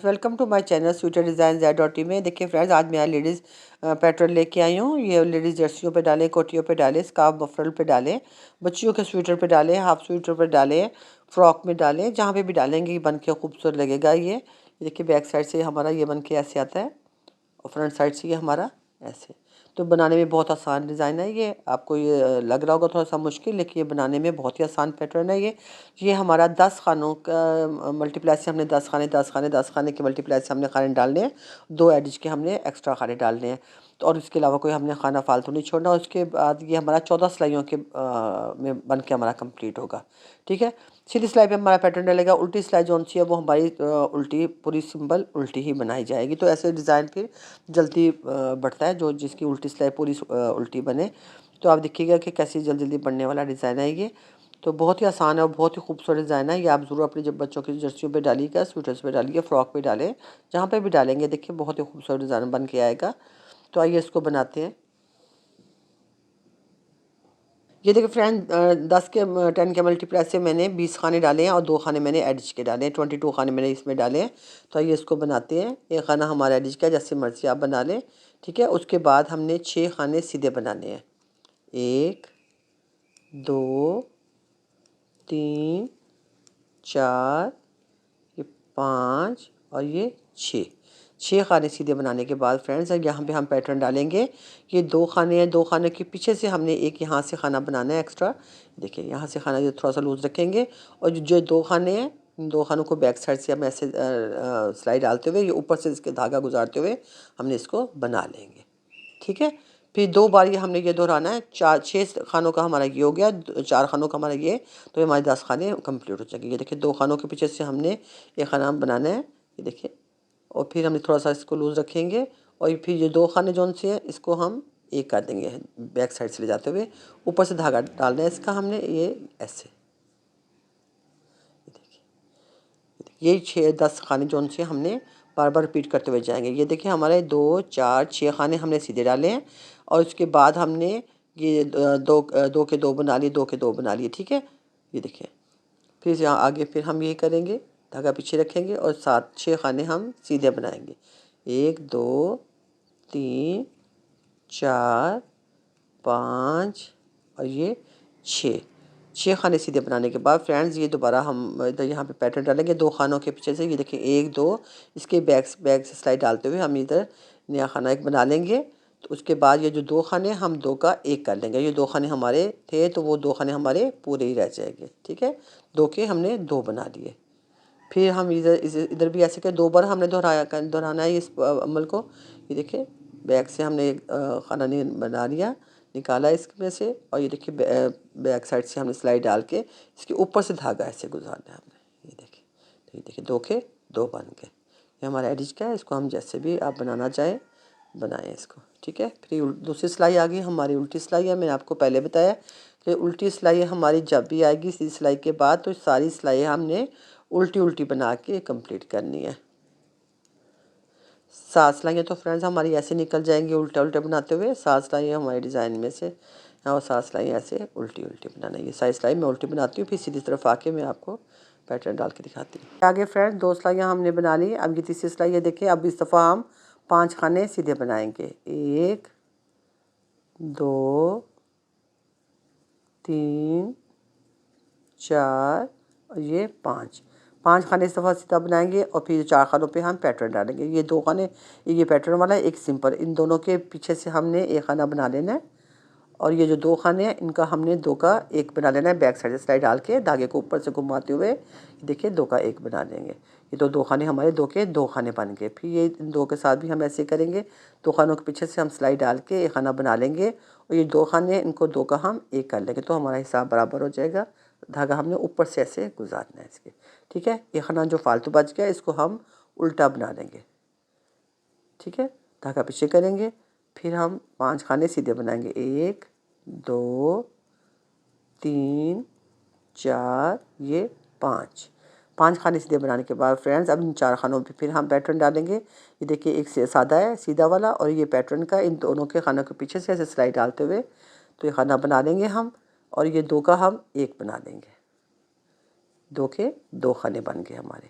Welcome to my channel sweater design Z.T में। देखिए friends, आज मैं लेडीज़ पैटर्न लेके आई हूँ। ये लेडीज़ जर्सियों पे डालें, कोटियों पे डालें, स्कार्फ मफरल पे डालें, बच्चियों के स्वेटर पे डालें, हाफ स्वेटर पे डालें, फ्रॉक में डालें, जहाँ पे भी डालेंगे ये बन के खूबसूरत लगेगा। ये देखिए बैक साइड से हमारा ये बन के ऐसे आता है और फ्रंट साइड से ये हमारा ऐसे। तो बनाने में बहुत आसान डिज़ाइन है ये। आपको ये लग रहा होगा थोड़ा सा मुश्किल, लेकिन ये बनाने में बहुत ही आसान पैटर्न है ये हमारा 10 खानों का मल्टीप्लाई से हमने 10 खाने 10 खाने 10 खाने के मल्टीप्लाई से हमने खाने डालने हैं। 2 एडिज के हमने एक्स्ट्रा खाने डालने हैं। तो और इसके अलावा कोई हमने खाना फालतू नहीं छोड़ना। उसके बाद ये हमारा 14 सिलाइयों के में बन के हमारा कंप्लीट होगा। ठीक है, सीधी सिलाई पे हमारा पैटर्न डलेगा। उल्टी सिलाई जो सी है वो हमारी उल्टी पूरी सिंबल उल्टी ही बनाई जाएगी। तो ऐसे डिज़ाइन फिर जल्दी बढ़ता है, जो जिसकी उल्टी सिलाई पूरी उल्टी बने। तो आप देखिएगा कि कैसी जल्दी जल्दी बनने वाला डिज़ाइन है ये। तो बहुत ही आसान है और बहुत ही खूबसूरत डिज़ाइन है ये। आप ज़रूर अपने जब बच्चों की जर्सियों पे डालिएगा, स्वेटर्स पे डालिए, फ्रॉक पे डालें, जहाँ पे भी डालेंगे देखिए बहुत ही खूबसूरत डिज़ाइन बन के आएगा। तो आइए इसको बनाते हैं। ये देखिए फ्रेंड, 10 के मल्टीप्लाई से मैंने 20 खाने डाले हैं और 2 खाने मैंने एडिज के डाले हैं। 22 खाने मैंने इसमें डाले हैं। तो आइए इसको बनाते हैं। एक खाना हमारा एडिज का, जैसे मर्जी आप बना लें। ठीक है, उसके बाद हमने 6 खाने सीधे बनाने हैं। 1 2 3 4 ये 5 और ये 6 खाने सीधे बनाने के बाद फ्रेंड्स यहाँ पे हम पैटर्न डालेंगे। ये 2 खाने हैं, 2 खाने के पीछे से हमने एक यहाँ से खाना बनाना है एक्स्ट्रा। देखिए यहाँ से खाना थोड़ा सा लूज़ रखेंगे और जो 2 खाने हैं, इन 2 खानों को बैक साइड से हम ऐसे सिलाई डालते हुए, ये ऊपर से इसके धागा गुजारते हुए हमने इसको बना लेंगे। ठीक है, फिर 2 बार ये हमने ये दोहराना है। 6 खानों का हमारा ये हो गया, 4 खानों का हमारा ये। तो हमारे 10 खाने कंप्लीट हो जाएंगे। ये देखिए 2 खानों के पीछे से हमने एक खाना बनाना है, ये देखिए। और फिर हमने थोड़ा सा इसको लूज़ रखेंगे और फिर ये 2 खाने जौन से हैं इसको हम एक कर देंगे बैक साइड से ले जाते हुए। ऊपर से धागा डालना है इसका हमने, ये ऐसे। ये देखिए यही 6-10 खाने जौन से हमने बार बार रिपीट करते हुए जाएंगे। ये देखिए हमारे 2 4 6 खाने हमने सीधे डाले हैं और उसके बाद हमने ये दो के 2 बना लिए, 2 के 2 बना लिए। ठीक है, ये देखिए फिर यहाँ आगे फिर हम ये करेंगे, धागा पीछे रखेंगे और 7-6 खाने हम सीधे बनाएंगे। 1 2 3 4 5 और ये 6 खाने सीधे बनाने के बाद फ्रेंड्स ये दोबारा हम इधर यहाँ पे पैटर्न डालेंगे 2 खानों के पीछे से। ये देखिए 1 2 इसके बैक से स्लाइड डालते हुए हम इधर नया खाना एक बना लेंगे। तो उसके बाद ये जो 2 खाने हम 2 का 1 कर लेंगे। ये 2 खाने हमारे थे तो वो 2 खाने हमारे पूरे ही रह जाएंगे। ठीक है, 2 के हमने 2 बना लिए। फिर हम इधर भी ऐसे कर 2 बार हमने दोहराना है इस अमल को। ये देखिए बैक से हमने एक खाना बना लिया, निकाला इसमें से और ये देखिए बैक साइड से हमने सिलाई डाल के इसके ऊपर से धागा ऐसे गुजारना है हमने। ये देखिए, तो ये देखिए 2 के 2 बन गए। ये हमारा एडिज का है, इसको हम जैसे भी आप बनाना चाहें बनाएं इसको। ठीक है, फिर दूसरी सिलाई आ गई हमारी उल्टी सिलाई है। मैंने आपको पहले बताया कि उल्टी सिलाई हमारी जब भी आएगी सीधी सिलाई के बाद, तो सारी सिलाई हमने उल्टी उल्टी बना के कंप्लीट करनी है। 7 सिलाइयाँ तो फ्रेंड्स हमारी ऐसे निकल जाएंगी उल्टा उल्टा बनाते हुए। 7 सिलाइयाँ हमारे डिज़ाइन में से और 7 सिलाइयाँ ऐसे उल्टी उल्टी बनाना है। ये सारी सिलाई मैं उल्टी बनाती हूँ, फिर सीधी तरफ आके मैं आपको पैटर्न डाल के दिखाती हूँ। आगे फ्रेंड्स 2 सिलाइयाँ हमने बना ली। अब ये तीसरी सिलाई है, देखिए अब इस दफ़ा हम 5 खाने सीधे बनाएंगे। 1 2 3 4 और ये 5 खाने इस दफ़ा सीधा बनाएंगे और फिर 4 खानों पे हम पैटर्न डालेंगे। ये 2 खाने, ये पैटर्न वाला है, एक सिंपल। इन दोनों के पीछे से हमने एक खाना बना लेना है और ये जो 2 खाने हैं इनका हमने 2 का 1 बना लेना है। बैक साइड से सिलाई डाल के धागे को ऊपर से घुमाते हुए देखिए 2 का 1 बना लेंगे। ये तो 2 खाने हमारे 2 के 2 खाने बन गए। फिर ये इन 2 के साथ भी हम ऐसे करेंगे। 2 खानों के पीछे से हम सिलाई डाल के एक खाना बना लेंगे और ये 2 खाने हैं, इनको 2 का हम 1 कर लेंगे। तो हमारा हिसाब बराबर हो जाएगा। धागा हमने ऊपर से ऐसे गुजारना है इसके। ठीक है, ये खाना जो फालतू बच गया इसको हम उल्टा बना लेंगे। ठीक है, धागा पीछे करेंगे, फिर हम 5 खाने सीधे बनाएंगे। 1 2 3 4 ये 5 खाने सीधे बनाने के बाद फ्रेंड्स अब इन 4 खानों पे फिर हम पैटर्न डालेंगे। ये देखिए एक से सादा है सीधा वाला और ये पैटर्न का, इन दोनों के खानों के पीछे से ऐसे सिलाई डालते हुए तो ये खाना बना लेंगे हम और ये 2 का हम 1 बना देंगे। 2 के 2 खाने बन गए हमारे।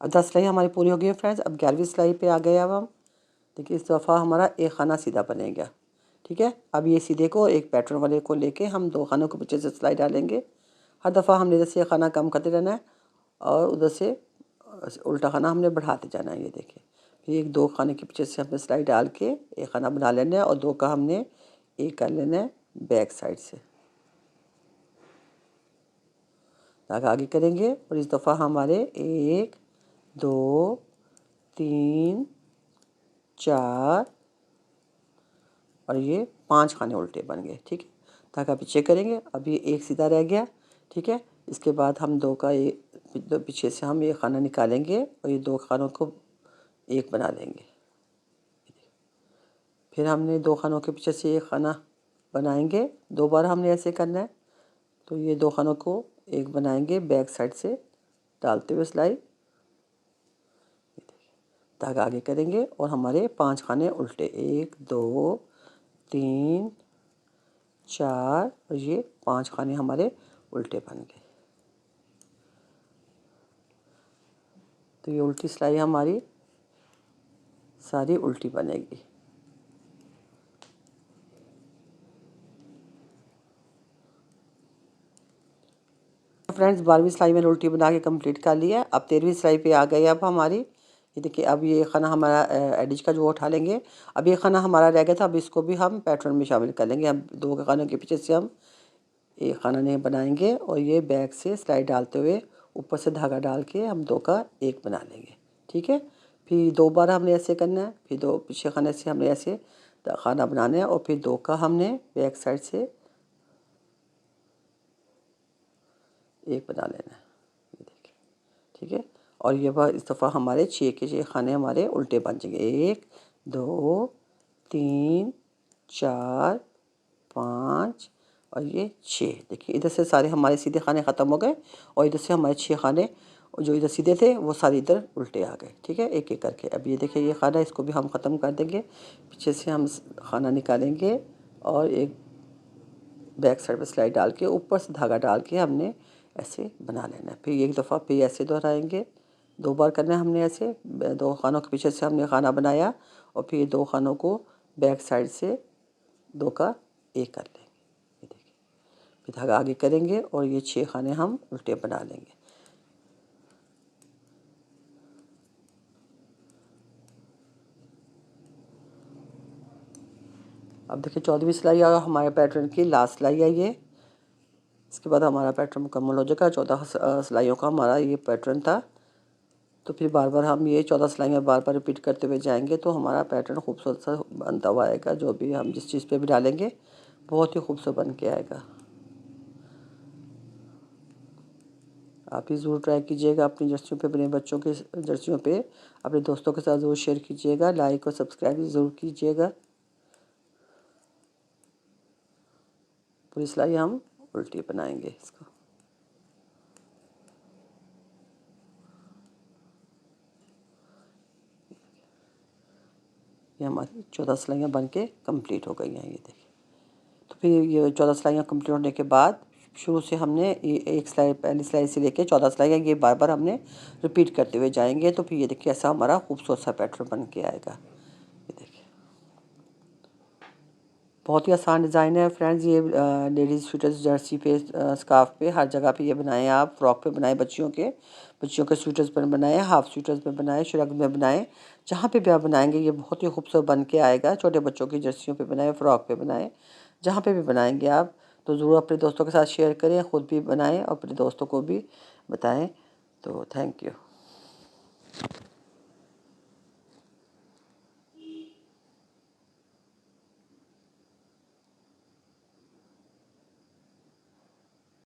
अब 10 सिलाई हमारी पूरी हो गई है फ्रेंड्स। अब 11वीं सिलाई पे आ गए। अब हम देखिए इस दफ़ा हमारा एक खाना सीधा बनेगा। ठीक है, अब ये सीधे को एक पैटर्न वाले को लेके हम 2 खानों के पीछे से सिलाई डालेंगे। हर दफ़ा हमने इधर से खाना कम करते रहना है और उधर से उल्टा खाना हमने बढ़ाते जाना है। ये देखिए, फिर एक 2 खाने के पीछे से हमने सिलाई डाल के एक खाना बना लेना है और 2 का हमने एक कर लेना है बैक साइड से। धागा आगे करेंगे और इस दफ़ा हमारे 1 2 3 4 और ये 5 खाने उल्टे बन गए। ठीक है, धागा पीछे करेंगे। अब ये एक सीधा रह गया। ठीक है, इसके बाद हम 2 का पीछे से हम ये खाना निकालेंगे और ये 2 खानों को एक बना लेंगे। फिर हमने 2 खानों के पीछे से एक खाना बनाएंगे। 2 बार हमने ऐसे करना है। तो ये 2 खानों को एक बनाएंगे बैक साइड से डालते हुए सिलाई। धागा आगे करेंगे और हमारे 5 खाने उल्टे 1 2 3 4 और ये 5 खाने हमारे उल्टे बन गए। तो ये उल्टी सिलाई हमारी सारी उल्टी बनेगी। फ्रेंड्स 12वीं सिलाई मैंने उल्टी बना के कंप्लीट कर लिया। अब 13वीं सिलाई पे आ गई। अब हमारी ये देखिए, अब ये खाना हमारा एडिज का जो उठा लेंगे। अब ये खाना हमारा रह गया था, अब इसको भी हम पैटर्न में शामिल कर लेंगे। अब 2 खानों के पीछे से हम एक खाना नहीं बनाएंगे और ये बैक से सिलाई डालते हुए ऊपर से धागा डाल के हम 2 का एक बना लेंगे। ठीक है, फिर 2 बार हमने ऐसे करना है। फिर 2 पीछे खाने से हमने ऐसे खाना बनाना है और फिर 2 का हमने बैक साइड से एक बना लेना है। ये देखिए, ठीक है, और ये बार इस दफ़ा हमारे 6 के 6 खाने हमारे उल्टे बन जाएंगे। 1 2 3 4 5 और ये 6। देखिए इधर से सारे हमारे सीधे खाने ख़त्म हो गए और इधर से हमारे 6 खाने जो इधर सीधे थे वो सारे इधर उल्टे आ गए। ठीक है, एक एक करके। अब ये देखिए, ये खाना इसको भी हम ख़त्म कर देंगे। पीछे से हम खाना निकालेंगे और एक बैक साइड पर सिलाई डाल के ऊपर से धागा डाल के हमने ऐसे बना लेना है। फिर एक दफ़ा फिर ऐसे दोहराएंगे। 2 बार करना है हमने ऐसे। 2 खानों के पीछे से हमने खाना बनाया और फिर 2 खानों को बैक साइड से 2 का एक कर लेंगे। ये देखिए, फिर धागा आगे करेंगे और ये 6 खाने हम उल्टे बना लेंगे। अब देखिए 14वीं सिलाई आ हमारे पैटर्न की लास्ट सिलाई है ये। इसके बाद हमारा पैटर्न मुकम्मल हो जाएगा। 14 सिलाइयों का हमारा ये पैटर्न था। तो फिर बार बार हम ये 14 सिलाइयाँ बार बार रिपीट करते हुए जाएंगे तो हमारा पैटर्न खूबसूरत सा बनता हुआ आएगा। जो भी हम जिस चीज़ पे भी डालेंगे बहुत ही खूबसूरत बन के आएगा। आप ही ज़रूर ट्राई कीजिएगा अपनी जर्सियों पे, अपने बच्चों के जर्सियों पे। अपने दोस्तों के साथ ज़रूर शेयर कीजिएगा। लाइक और सब्सक्राइब ज़रूर कीजिएगा। पूरी सिलाई हम उल्टी बनाएंगे इसको। ये हमारी 14 सिलाइयाँ बन के कम्प्लीट हो गई हैं। ये देखिए, तो फिर ये 14 सिलाइयाँ कम्प्लीट होने के बाद शुरू से हमने एक सिलाई, पहली सिलाई से लेके 14 सिलाइयाँ ये बार बार हमने रिपीट करते हुए जाएंगे। तो फिर ये देखिए ऐसा हमारा खूबसूरत सा पैटर्न बन के आएगा। ये देखिए, बहुत ही आसान डिज़ाइन है फ्रेंड्स। ये लेडीज़ स्वेटर्स, जर्सी पे, स्कार्फ पे, हर जगह पे ये बनाएं आप। फ्रॉक पे बनाएं, बच्चियों के स्वेटर्स पर बनाएं, हाफ स्वेटर्स पे बनाएं, श्रग में बनाएं। जहाँ पे भी आप बनाएंगे ये बहुत ही खूबसूरत बन के आएगा। छोटे बच्चों की जर्सियों पे बनाएं, फ्रॉक पे बनाएं, जहाँ पे भी बनाएंगे आप। तो ज़रूर अपने दोस्तों के साथ शेयर करें, ख़ुद भी बनाएं और अपने दोस्तों को भी बताएं। तो थैंक यू।